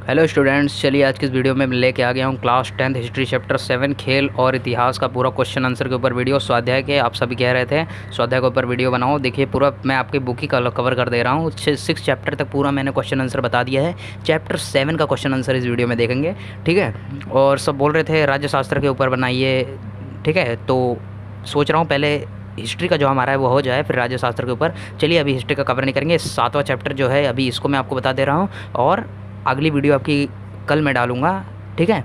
Hello students, चलिए आज की इस वीडियो में मैं लेके आ गया हूँ क्लास 10th हिस्ट्री चैप्टर 7 खेल और इतिहास का पूरा क्वेश्चन आंसर के ऊपर वीडियो। स्वाध्याय के आप सभी कह रहे थे स्वाध्याय के ऊपर वीडियो बनाओ। देखिए पूरा मैं आपकी बुक ही कवर कर दे रहा हूँ। 6 चैप्टर तक पूरा मैंने क्वेश्चन आंसर बता दिया है। चैप्टर 7 का क्वेश्चन आंसर इस वीडियो में देखेंगे, ठीक है। और सब बोल रहे थे राज्य शास्त्र के ऊपर बनाइए, ठीक है। तो सोच रहा हूँ पहले हिस्ट्री का जो हमारा है वो हो जाए, फिर राज्य शास्त्र के ऊपर। चलिए अभी हिस्ट्री का कवर नहीं करेंगे। 7वां चैप्टर जो है अभी इसको मैं आपको बता दे रहा हूँ, और अगली वीडियो आपकी कल मैं डालूँगा, ठीक है।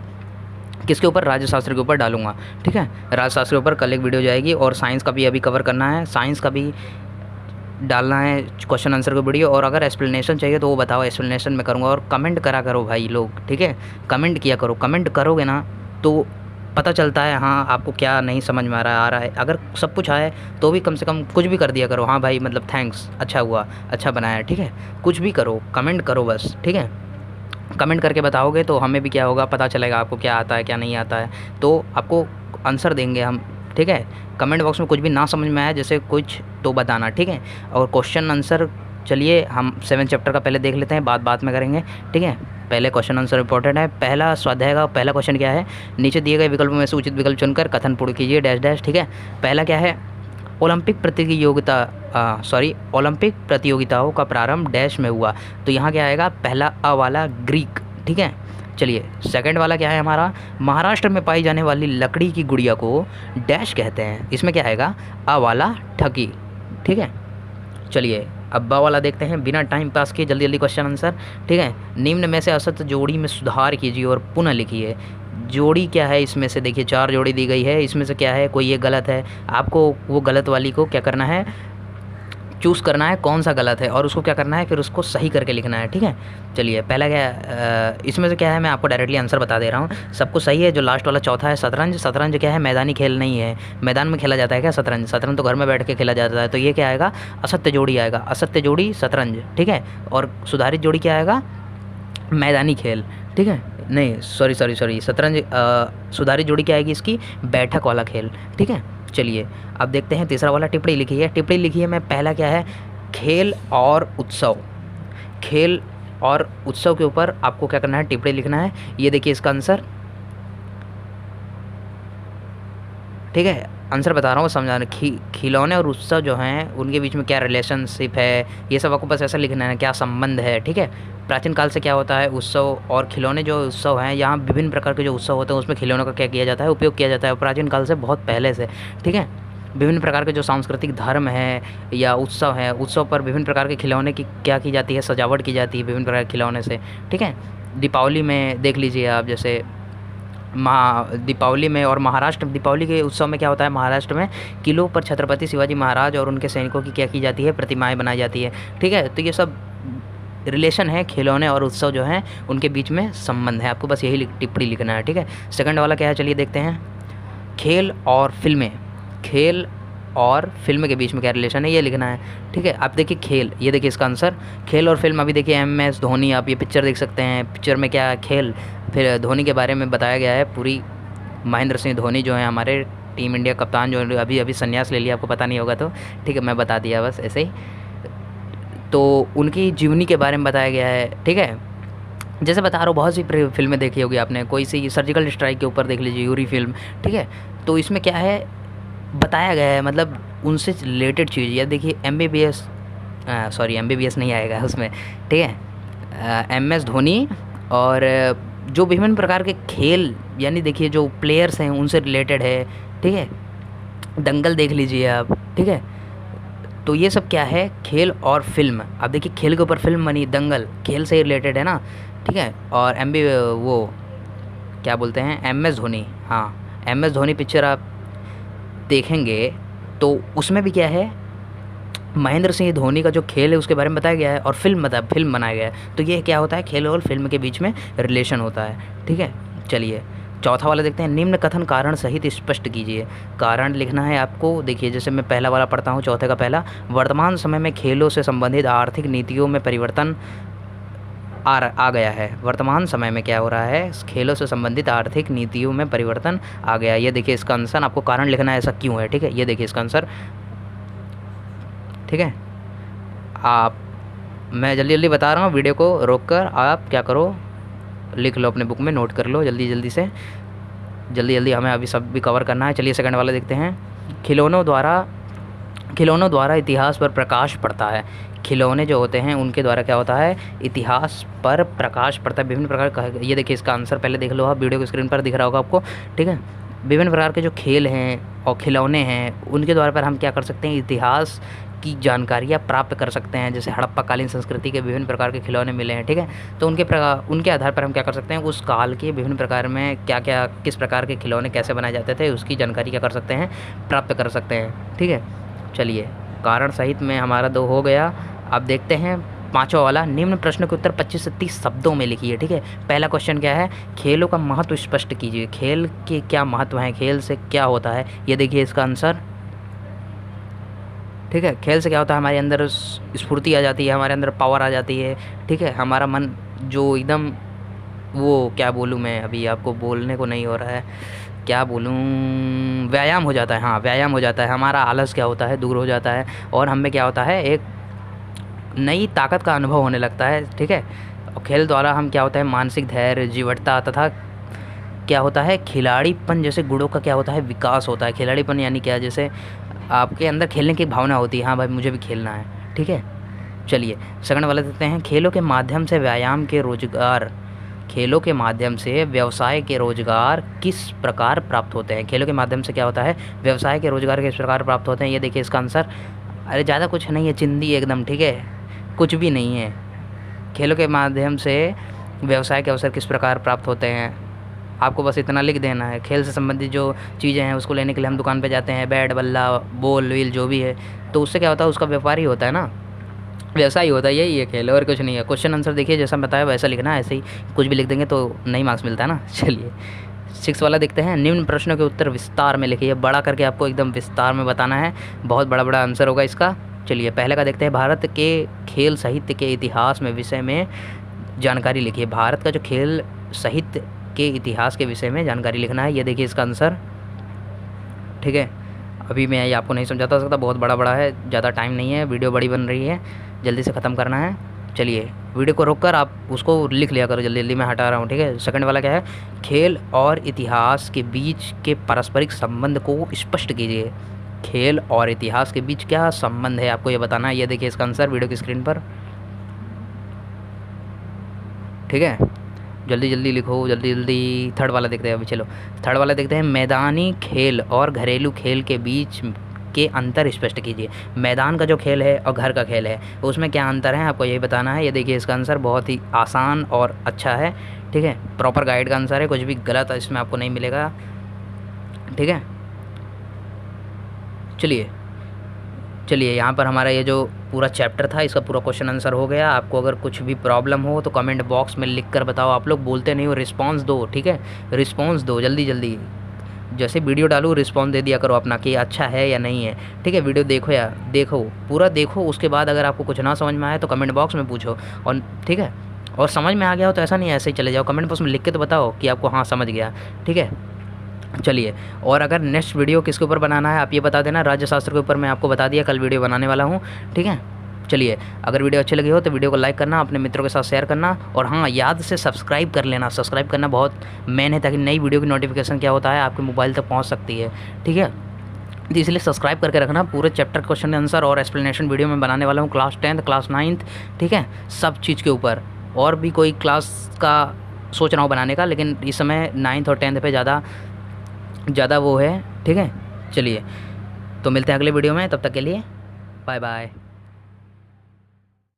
किसके ऊपर? राज्यशास्त्र के ऊपर डालूँगा, ठीक है। राज्यशास्त्र के ऊपर कल एक वीडियो जाएगी, और साइंस का भी अभी कवर करना है, साइंस का भी डालना है क्वेश्चन आंसर की वीडियो। और अगर एक्सप्लेनेशन चाहिए तो वो बताओ, एक्सप्लेनेशन मैं करूँगा। और कमेंट करा करो भाई लोग, ठीक है। कमेंट किया करो, कमेंट करोगे ना तो पता चलता है हाँ आपको क्या नहीं समझ में आ रहा है। अगर सब कुछ आए तो भी कम से कम कुछ भी कर दिया करो, हाँ भाई मतलब थैंक्स, अच्छा हुआ, अच्छा बनाया, ठीक है। कुछ भी करो, कमेंट करो बस, ठीक है। कमेंट करके बताओगे तो हमें भी क्या होगा, पता चलेगा आपको क्या आता है क्या नहीं आता है, तो आपको आंसर देंगे हम, ठीक है। कमेंट बॉक्स में कुछ भी ना समझ में आया जैसे कुछ तो बताना, ठीक है। और क्वेश्चन आंसर चलिए हम 7 चैप्टर का पहले देख लेते हैं, बात में करेंगे, ठीक है। पहले क्वेश्चन आंसर इंपॉर्टेंट है। पहला स्वाध्याय का पहला क्वेश्चन क्या है? नीचे दिए गए विकल्पों में से उचित विकल्प चुनकर कथन पूर्ण कीजिए डैश डैश, ठीक है। पहला क्या है? ओलंपिक प्रतियोगिताओं का प्रारंभ डैश में हुआ। तो यहाँ क्या आएगा? पहला अ वाला ग्रीक, ठीक है। चलिए सेकंड वाला क्या है हमारा? महाराष्ट्र में पाई जाने वाली लकड़ी की गुड़िया को डैश कहते हैं। इसमें क्या आएगा? अ वाला ठगी, ठीक है। चलिए अब बा वाला देखते हैं, बिना टाइम पास किए जल्दी जल्दी क्वेश्चन आंसर, ठीक है। निम्न में से असत्य जोड़ी में सुधार कीजिए और पुनः लिखिए। जोड़ी क्या है इसमें से? देखिए 4 जोड़ी दी गई है, इसमें से क्या है? कोई ये गलत है, आपको वो गलत वाली को क्या करना है? चूज़ करना है कौन सा गलत है, और उसको क्या करना है फिर उसको सही करके लिखना है, ठीक है। चलिए पहला क्या इसमें से क्या है? मैं आपको डायरेक्टली आंसर बता दे रहा हूँ। सब कुछ सही है। जो लास्ट वाला चौथा है शतरंज, शतरंज क्या है? मैदानी खेल नहीं है। मैदान में खेला जाता है क्या शतरंज? शतरंज तो घर में बैठ के खेला जाता है। तो ये क्या आएगा? असत्य जोड़ी आएगा, असत्य जोड़ी शतरंज, ठीक है। और सुधारित जोड़ी क्या आएगा? मैदानी खेल, ठीक है। नहीं सॉरी शतरंज, सुधारित जोड़ी क्या आएगी इसकी? बैठक वाला खेल, ठीक है। चलिए अब देखते हैं तीसरा वाला। टिप्पणी लिखी है, टिप्पणी लिखी है। मैं पहला क्या है? खेल और उत्सव, खेल और उत्सव के ऊपर आपको क्या करना है? टिप्पणी लिखना है। ये देखिए इसका आंसर, ठीक है। आंसर बता रहा हूँ समझाने। खिलौने और उत्सव जो हैं उनके बीच में क्या रिलेशनशिप है, ये सब आपको बस ऐसा लिखना है, क्या संबंध है, ठीक है। प्राचीन काल से क्या होता है? उत्सव और खिलौने जो उत्सव हैं, यहाँ विभिन्न प्रकार के जो उत्सव होते हैं उसमें खिलौनों का क्या किया जाता है? उपयोग किया जाता है प्राचीन काल से, बहुत पहले से, ठीक है। विभिन्न प्रकार के जो सांस्कृतिक धर्म है या उत्सव है, उत्सव पर विभिन्न प्रकार के खिलौने की क्या की जाती है? सजावट की जाती है विभिन्न प्रकार के खिलौने से, ठीक है। दीपावली में देख लीजिए आप, जैसे दीपावली में और महाराष्ट्र दीपावली के उत्सव में क्या होता है? महाराष्ट्र में किलों पर छत्रपति शिवाजी महाराज और उनके सैनिकों की क्या की जाती है? प्रतिमाएं बनाई जाती है, ठीक है। तो ये सब रिलेशन है, खिलौने और उत्सव जो हैं उनके बीच में संबंध है। आपको बस यही टिप्पणी लिखना है, ठीक है। सेकंड वाला क्या है? चलिए देखते हैं। खेल और फिल्में, खेल और फिल्म के बीच में क्या रिलेशन है, ये लिखना है, ठीक है। आप देखिए खेल, ये देखिए इसका आंसर खेल और फिल्म। अभी देखिए MS धोनी, आप ये पिक्चर देख सकते हैं। पिक्चर में क्या खेल, फिर धोनी के बारे में बताया गया है पूरी। महेंद्र सिंह धोनी जो है हमारे टीम इंडिया कप्तान, जो अभी अभी संन्यास ले लिया, आपको पता नहीं होगा तो, ठीक है। मैं बता दिया बस ऐसे ही। तो उनकी जीवनी के बारे में बताया गया है, ठीक है। जैसे बता रहा हूँ, बहुत सी फिल्में देखी होगी आपने, कोई सी सर्जिकल स्ट्राइक के ऊपर देख लीजिए, यूरी फिल्म, ठीक है। तो इसमें क्या है बताया गया है, मतलब उनसे रिलेटेड चीज़। या देखिए MBBS नहीं आएगा उसमें, ठीक है। MS धोनी और जो विभिन्न प्रकार के खेल, यानी देखिए जो प्लेयर्स हैं उनसे रिलेटेड है, ठीक है। दंगल देख लीजिए आप, ठीक है। तो ये सब क्या है? खेल और फिल्म। अब देखिए खेल के ऊपर फिल्म बनी, दंगल खेल से रिलेटेड है ना, ठीक है। और वो क्या बोलते हैं? MS धोनी, हाँ MS धोनी पिक्चर आप देखेंगे तो उसमें भी क्या है? महेंद्र सिंह धोनी का जो खेल है उसके बारे में बताया गया है, और फिल्म बनाया गया है। तो ये क्या होता है? खेल और फिल्म के बीच में रिलेशन होता है, ठीक है। चलिए चौथा वाला देखते हैं। निम्न कथन कारण सहित स्पष्ट कीजिए। कारण लिखना है आपको। देखिए जैसे मैं पहला वाला पढ़ता हूँ, चौथे का पहला। वर्तमान समय में खेलों से संबंधित आर्थिक नीतियों में परिवर्तन आ गया है। वर्तमान समय में क्या हो रहा है? खेलों से संबंधित आर्थिक नीतियों में परिवर्तन आ गया है। ये देखिए इसका आंसर, आपको कारण लिखना है ऐसा क्यों है, ठीक है। ये देखिए इसका आंसर, ठीक है। मैं जल्दी जल्दी बता रहा हूँ, वीडियो को रोक कर आप क्या करो, लिख लो अपने बुक में, नोट कर लो जल्दी जल्दी से, जल्दी जल्दी हमें अभी सब भी कवर करना है। चलिए सेकंड वाला देखते हैं। खिलौनों द्वारा इतिहास पर प्रकाश पड़ता है। खिलौने जो होते हैं उनके द्वारा क्या होता है, इतिहास पर प्रकाश पड़ता है। विभिन्न प्रकार का, ये देखिए इसका आंसर पहले देख लो आप, वीडियो की स्क्रीन पर दिख रहा होगा आपको, ठीक है। विभिन्न प्रकार के जो खेल हैं और खिलौने हैं उनके द्वारा पर हम क्या कर सकते हैं, इतिहास की जानकारियाँ प्राप्त कर सकते हैं। जैसे हड़प्पाकालीन संस्कृति के विभिन्न प्रकार के खिलौने मिले हैं, ठीक है। तो उनके आधार पर हम क्या कर सकते हैं, उस काल के विभिन्न प्रकार में क्या क्या किस प्रकार के खिलौने कैसे बनाए जाते थे उसकी जानकारी क्या कर सकते हैं, प्राप्त कर सकते हैं, ठीक है। चलिए कारण सहित में हमारा 2 हो गया। अब देखते हैं पांचवा वाला। निम्न प्रश्न के उत्तर 25 से 30 शब्दों में लिखिए, ठीक है। पहला क्वेश्चन क्या है, खेलों का महत्व स्पष्ट कीजिए। खेल के क्या महत्व है, खेल से क्या होता है, ये देखिए इसका आंसर, ठीक है। खेल से क्या होता है, हमारे अंदर स्फूर्ति आ जाती है, हमारे अंदर पावर आ जाती है, ठीक है। हमारा मन जो एकदम, वो क्या बोलूँ मैं, अभी आपको बोलने को नहीं हो रहा है, क्या बोलूँ, व्यायाम हो जाता है, हाँ व्यायाम हो जाता है। हमारा आलस क्या होता है, दूर हो जाता है, और हमें क्या होता है, एक नई ताकत का अनुभव होने लगता है, ठीक है। और खेल द्वारा हम क्या होता है, मानसिक धैर्य, जीवटता तथा क्या होता है, खिलाड़ीपन जैसे गुणों का क्या होता है, विकास होता है। खिलाड़ीपन यानी क्या, जैसे आपके अंदर खेलने की भावना होती है, हाँ भाई मुझे भी खेलना है, ठीक है। चलिए सेकंड वाला देखते हैं। खेलों के माध्यम से व्यायाम के रोजगार, खेलों के माध्यम से व्यवसाय के रोजगार किस प्रकार प्राप्त होते हैं। खेलों के माध्यम से क्या होता है, व्यवसाय के रोजगार किस प्रकार प्राप्त होते हैं, ये देखिए इसका आंसर, अरे ज़्यादा कुछ नहीं है, चिंदी एकदम, ठीक है, कुछ भी नहीं है। खेलों के माध्यम से व्यवसाय के अवसर किस प्रकार प्राप्त होते हैं, आपको बस इतना लिख देना है। खेल से संबंधित जो चीज़ें हैं उसको लेने के लिए हम दुकान पे जाते हैं, बैट बल्ला बॉल व्हील जो भी है, तो उससे क्या होता है, उसका व्यापार ही होता है ना, व्यवसाय ही होता है, यही है खेल, और कुछ नहीं है। क्वेश्चन आंसर देखिए जैसा बताया वैसा लिखना है, ऐसे ही कुछ भी लिख देंगे तो नहीं मार्क्स मिलता है ना। चलिए 6 वाला देखते हैं। निम्न प्रश्नों के उत्तर विस्तार में लिखिए, बड़ा करके आपको एकदम विस्तार में बताना है, बहुत बड़ा बड़ा आंसर होगा इसका। चलिए पहले का देखते हैं। भारत के खेल साहित्य के इतिहास में विषय में जानकारी लिखिए। भारत का जो खेल साहित्य के इतिहास के विषय में जानकारी लिखना है, ये देखिए इसका आंसर, ठीक है। अभी मैं ये आपको नहीं समझाता सकता, बहुत बड़ा बड़ा है, ज़्यादा टाइम नहीं है, वीडियो बड़ी बन रही है, जल्दी से ख़त्म करना है। चलिए वीडियो को रोक कर आप उसको लिख लिया करो जल्दी जल्दी, मैं हटा रहा हूँ, ठीक है। सेकंड वाला क्या है, खेल और इतिहास के बीच के पारस्परिक संबंध को स्पष्ट कीजिए। खेल और इतिहास के बीच क्या संबंध है, आपको ये बताना है, ये देखिए इसका आंसर वीडियो की स्क्रीन पर, ठीक है। जल्दी जल्दी लिखो, जल्दी जल्दी। थर्ड वाला देखते हैं अभी, चलो थर्ड वाला देखते हैं। मैदानी खेल और घरेलू खेल के बीच के अंतर स्पष्ट कीजिए। मैदान का जो खेल है और घर का खेल है उसमें क्या अंतर है, आपको यही बताना है। ये देखिए इसका आंसर बहुत ही आसान और अच्छा है, ठीक है, प्रॉपर गाइड का आंसर है, कुछ भी गलत इसमें आपको नहीं मिलेगा, ठीक है। चलिए यहाँ पर हमारा ये जो पूरा चैप्टर था इसका पूरा क्वेश्चन आंसर हो गया। आपको अगर कुछ भी प्रॉब्लम हो तो कमेंट बॉक्स में लिख कर बताओ। आप लोग बोलते नहीं हो, रिस्पांस दो, ठीक है, रिस्पांस दो जल्दी जल्दी। जैसे वीडियो डालूँ रिस्पांस दे दिया करो अपना कि अच्छा है या नहीं है, ठीक है। वीडियो देखो पूरा देखो, उसके बाद अगर आपको कुछ ना समझ में आए तो कमेंट बॉक्स में पूछो, और ठीक है, और समझ में आ गया हो तो ऐसा नहीं ऐसे ही चले जाओ, कमेंट बॉक्स में लिख के तो बताओ कि आपको हाँ समझ गया, ठीक है। चलिए, और अगर नेक्स्ट वीडियो किसके ऊपर बनाना है आप ये बता देना। राज्य शास्त्र के ऊपर मैं आपको बता दिया, कल वीडियो बनाने वाला हूँ, ठीक है। चलिए अगर वीडियो अच्छी लगी हो तो वीडियो को लाइक करना, अपने मित्रों के साथ शेयर करना, और हाँ याद से सब्सक्राइब कर लेना। सब्सक्राइब करना बहुत मेन है, ताकि नई वीडियो की नोटिफिकेशन क्या होता है आपके मोबाइल तक पहुँच सकती है, ठीक है। तो इसलिए सब्सक्राइब करके रखना। पूरे चैप्टर क्वेश्चन आंसर और एक्सप्लेनेशन वीडियो में बनाने वाला हूँ, क्लास 10th क्लास 9th, ठीक है, सब चीज़ के ऊपर। और भी कोई क्लास का सोच रहा हूँ बनाने का, लेकिन इस समय 9th और 10th पे ज़्यादा वो है, ठीक है। चलिए तो मिलते हैं अगले वीडियो में, तब तक के लिए बाय बाय।